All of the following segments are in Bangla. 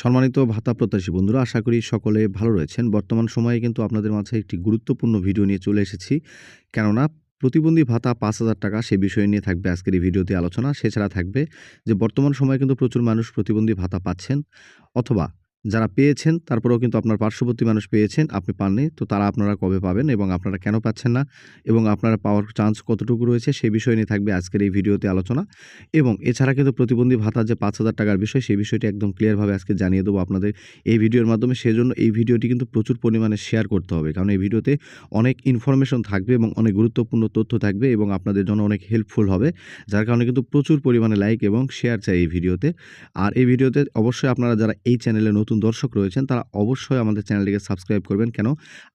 সম্মানিত ভাতা প্রত্যাশী বন্ধুরা, আশা করি সকলে ভালো রয়েছেন। বর্তমান সময়ে কিন্তু আপনাদের মাঝে একটি গুরুত্বপূর্ণ ভিডিও নিয়ে চলে এসেছি। কেননা প্রতিবন্ধী ভাতা ৳৫,০০০ সে বিষয় নিয়ে থাকবে আজকের এই ভিডিওতে আলোচনা। সেছাড়া থাকবে যে বর্তমান সময়ে কিন্তু প্রচুর মানুষ প্রতিবন্ধী ভাতা পাচ্ছেন, অথবা যারা পেয়েছেন তারপরেও কিন্তু আপনার পার্শ্ববর্তী মানুষ পেয়েছেন, আপনি পাননি। তো তারা আপনারা কবে পাবেন এবং আপনারা কেন পাচ্ছেন না এবং আপনারা পাওয়ার চান্স কতটুকু রয়েছে সে বিষয় নিয়ে থাকবে আজকের এই ভিডিওতে আলোচনা। এবং এছাড়া কিন্তু প্রতিবন্ধী ভাতা যে ৳৫,০০০ বিষয়, সেই বিষয়টি একদম ক্লিয়ারভাবে আজকে জানিয়ে দেবো আপনাদের এই ভিডিওর মাধ্যমে। সেজন্য এই ভিডিওটি কিন্তু প্রচুর পরিমাণে শেয়ার করতে হবে। কারণ এই ভিডিওতে অনেক ইনফরমেশন থাকবে এবং অনেক গুরুত্বপূর্ণ তথ্য থাকবে এবং আপনাদের জন্য অনেক হেল্পফুল হবে। যার কারণে কিন্তু প্রচুর পরিমাণে লাইক এবং শেয়ার চাই এই ভিডিওতে। আর এই ভিডিওতে অবশ্যই আপনারা যারা এই চ্যানেলে নতুন দর্শক রয়েছেন তারা অবশ্যই আমাদের চ্যানেলটিকে সাবস্ক্রাইব করবেন। কেন?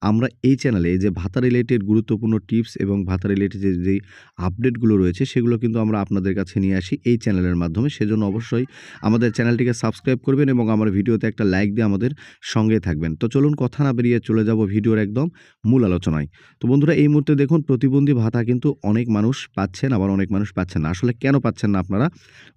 আমরা এই চ্যানেলে এই যে ভাতা রিলেটেড গুরুত্বপূর্ণ টিপস এবং ভাতা রিলেটেড যেই আপডেটগুলো রয়েছে সেগুলো কিন্তু আমরা আপনাদের কাছে নিয়ে আসি এই চ্যানেলের মাধ্যমে। সেজন্য অবশ্যই আমাদের চ্যানেলটিকে সাবস্ক্রাইব করবেন এবং আমার ভিডিওতে একটা লাইক দিয়ে আমাদের সঙ্গে থাকবেন। তো চলুন কথা না বেরিয়ে চলে যাব ভিডিওর একদম মূল আলোচনায়। তো বন্ধুরা, এই মুহূর্তে দেখুন প্রতিবন্ধী ভাতা কিন্তু অনেক মানুষ পাচ্ছেন, আবার অনেক মানুষ পাচ্ছেন না। আসলে কেন পাচ্ছেন না আপনারা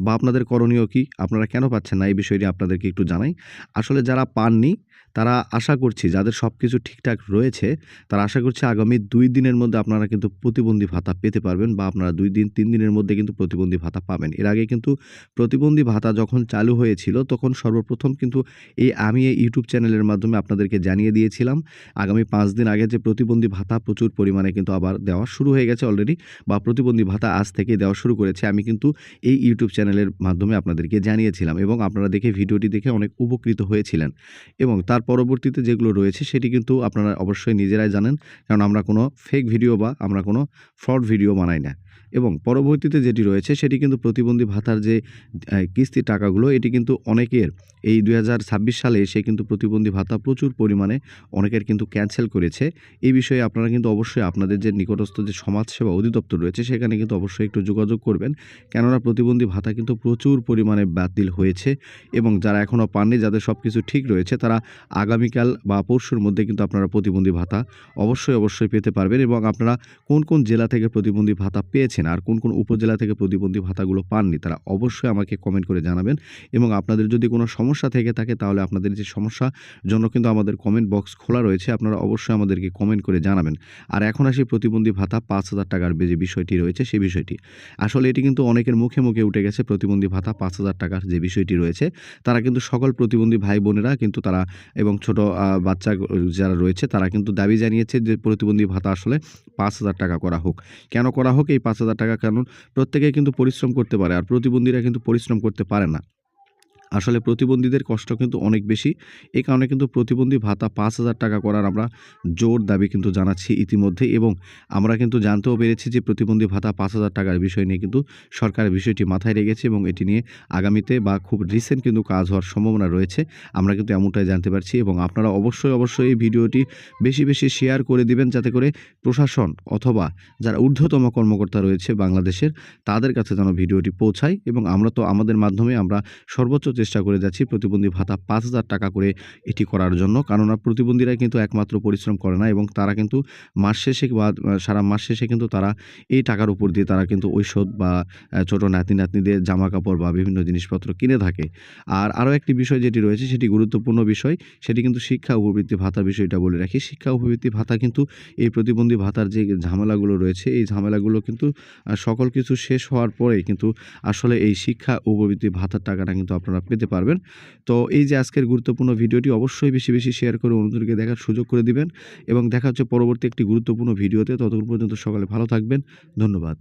বা আপনাদের করণীয় কি? আপনারা কেন পাচ্ছেন না এই বিষয়টি আপনাদেরকে একটু জানাই। আসলে যারা পাননি তারা আশা করছি, যাদের সবকিছু ঠিকঠাক রয়েছে তারা আশা করছি আগামী ২ দিনের মধ্যে আপনারা কিন্তু প্রতিবন্ধী ভাতা পেতে পারবেন বা আপনারা ২ দিন ৩ দিনের মধ্যে কিন্তু প্রতিবন্ধী ভাতা পাবেন। এর আগে কিন্তু প্রতিবন্ধী ভাতা যখন চালু হয়েছিল তখন সর্বপ্রথম কিন্তু আমি এই ইউটিউব চ্যানেলের মাধ্যমে আপনাদেরকে জানিয়ে দিয়েছিলাম আগামী ৫ দিন আগে যে প্রতিবন্ধী ভাতা প্রচুর পরিমাণে কিন্তু আবার দেওয়া শুরু হয়ে গেছে অলরেডি, বা প্রতিবন্ধী ভাতা আজ থেকেই দেওয়া শুরু করেছে। আমি কিন্তু এই ইউটিউব চ্যানেলের মাধ্যমে আপনাদেরকে জানিয়েছিলাম এবং আপনারা দেখে ভিডিওটি দেখে অনেক উপকৃত হয়েছিলেন। এবং তার পরবর্তীতে যেগুলো রয়েছে সেটি কিন্তু আপনারা অবশ্যই নিজেরাই জানেন, কারণ আমরা কোনো ফেক ভিডিও বা আমরা কোনো ফ্রড ভিডিও বানাই না। এবং পরবর্তীতে যেটি রয়েছে সেটি কিন্তু প্রতিবন্ধী ভাতার যে কিস্তির টাকাগুলো, এটি কিন্তু অনেকের এই ২০২৬ সালে এসে কিন্তু প্রতিবন্ধী ভাতা প্রচুর পরিমাণে অনেকের কিন্তু ক্যানসেল করেছে। এই বিষয়ে আপনারা কিন্তু অবশ্যই আপনাদের যে নিকটস্থ যে সমাজসেবা অধিদপ্তর রয়েছে সেখানে কিন্তু অবশ্যই একটু যোগাযোগ করবেন। কেননা প্রতিবন্ধী ভাতা কিন্তু প্রচুর পরিমাণে বাতিল হয়েছে এবং যারা এখনও পাননি, যাদের সব কিছু ঠিক রয়েছে তারা আগামীকাল বা পরশুর মধ্যে কিন্তু আপনারা প্রতিবন্ধী ভাতা অবশ্যই পেতে পারবেন। এবং আপনারা কোন কোন জেলা থেকে প্রতিবন্ধী ভাতা পেয়েছেন আর কোন কোন উপজেলা থেকে প্রতিবন্ধী ভাতাগুলো পাননি তারা অবশ্যই আমাকে কমেন্ট করে জানাবেন। এবং আপনাদের যদি কোনো সমস্যা থেকে থাকে তাহলে আপনাদের যে সমস্যার জন্য কিন্তু আমাদের কমেন্ট বক্স খোলা রয়েছে, আপনারা অবশ্যই আমাদেরকে কমেন্ট করে জানাবেন। আর এখন আসি প্রতিবন্ধী ভাতা ৳৫,০০০ যে বিষয়টি রয়েছে সেই বিষয়টি। আসলে এটি কিন্তু অনেকের মুখে মুখে উঠে গেছে, প্রতিবন্ধী ভাতা ৳৫,০০০ যে বিষয়টি রয়েছে। তারা কিন্তু সকল প্রতিবন্ধী ভাই বোনেরা কিন্তু তারা এবং ছোট বাচ্চা যারা রয়েছে তারা কিন্তু দাবি জানিয়েছে যে প্রতিবন্ধী ভাতা আসলে ৳৫,০০০ করা হোক। কেন করা হোক এই ৳৫,০০০? কারণ প্রত্যেকেই কিন্তু পরিশ্রম করতে পারে আর প্রতিবন্ধীরা কিন্তু পরিশ্রম করতে পারে না। আসলে প্রতিবন্ধীদের কষ্ট কিন্তু অনেক বেশি। এই কারণে কিন্তু প্রতিবন্ধী ভাতা ৳৫,০০০ করার আমরা জোর দাবি কিন্তু জানাচ্ছি ইতিমধ্যে। এবং আমরা কিন্তু জানতেও পেরেছি যে প্রতিবন্ধী ভাতা ৳৫,০০০ বিষয় নিয়ে কিন্তু সরকার বিষয়টি মাথায় রেখেছে এবং এটি নিয়ে আগামীতে বা খুব রিসেন্ট কিন্তু কাজ হওয়ার সম্ভাবনা রয়েছে। আমরা কিন্তু এমনটাই জানতে পারছি এবং আপনারা অবশ্যই এই ভিডিওটি বেশি শেয়ার করে দিবেন, যাতে করে প্রশাসন অথবা যারা ঊর্ধ্বতম কর্মকর্তা রয়েছে বাংলাদেশের তাদের কাছে যেন ভিডিওটি পৌঁছায়। এবং আমরা তো আমাদের মাধ্যমে আমরা সর্বোচ্চ চেষ্টা করে যাচ্ছি প্রতিবন্ধী ভাতা ৳৫,০০০ করে এটি করার জন্য। কেননা প্রতিবন্ধীরা কিন্তু একমাত্র পরিশ্রম করে না এবং তারা কিন্তু মাস শেষে বা সারা মাস শেষে কিন্তু তারা এই টাকার উপর দিয়ে তারা কিন্তু ঔষধ বা ছোট নাতি-নাতনিদের জামাকাপড় বা বিভিন্ন জিনিসপত্র কিনে থাকে। আর আরও একটি বিষয় যেটি রয়েছে সেটি গুরুত্বপূর্ণ বিষয়, সেটি কিন্তু শিক্ষা উপবৃত্তি ভাতার বিষয়টা বলে রাখি। শিক্ষা উপবৃত্তি ভাতা কিন্তু এই প্রতিবন্ধী ভাতার যে ঝামেলাগুলো রয়েছে এই ঝামেলাগুলো কিন্তু সকল কিছু শেষ হওয়ার পরেই কিন্তু আসলে এই শিক্ষা উপবৃত্তি ভাতার টাকাটা কিন্তু আপনারা পেতে পারবেন। তো এই যে আজকের গুরুত্বপূর্ণ ভিডিওটি অবশ্যই বেশি শেয়ার করে অন্যদেরকে দেখার সুযোগ করে দিবেন এবং দেখা হচ্ছে পরবর্তী একটি গুরুত্বপূর্ণ ভিডিওতে। ততক্ষণ পর্যন্ত সকলে ভালো থাকবেন। ধন্যবাদ।